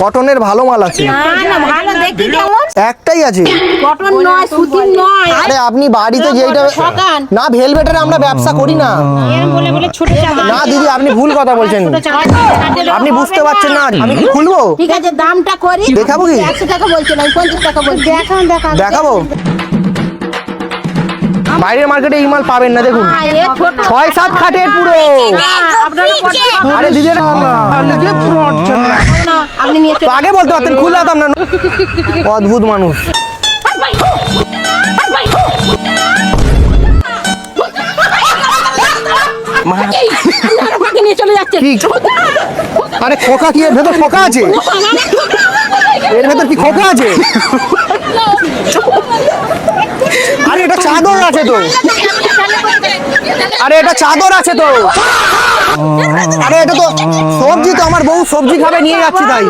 কটনের ভালো মাল আছে। না ভালো দেখি কেমন একটাই আছে, কটন নয় সুতির নয়। আরে আপনি বাড়িতে যেটা না ভেলভেটের আমরা ব্যবসা করি না। এরকম বলে বলে ছোট চাদর না দিদি আপনি ভুল কথা বলছেন, আপনি বুঝতে পারছেন না। আমি কি খুলবো? ঠিক আছে দামটা করি। দেখাবো কি? 100 টাকা বলছেন, আমি 50 টাকা বলছি। দেখান দেখাবো? বাইরের মার্কেটে এই মাল পাবেন না, দেখুন 6-7 খাটের পুরো। আরে দিদি আপনি নিয়ে চলুন। আগে বলতে পারতেন, খুললাম না। অদ্ভুত মানুষ। আমাকে নিয়ে চলে যাচ্ছে। কি? আরে খোকা কি এর ভেতর খোকা আছে? এর ভেতর কি খোকা আছে? আরে এটা চাদর আছে তো। আরে এটা চাদর আছে তো। আরে এটা তো সবজি, তো আমার বউ সবজি খাবে নিয়ে যাচ্ছি তাই।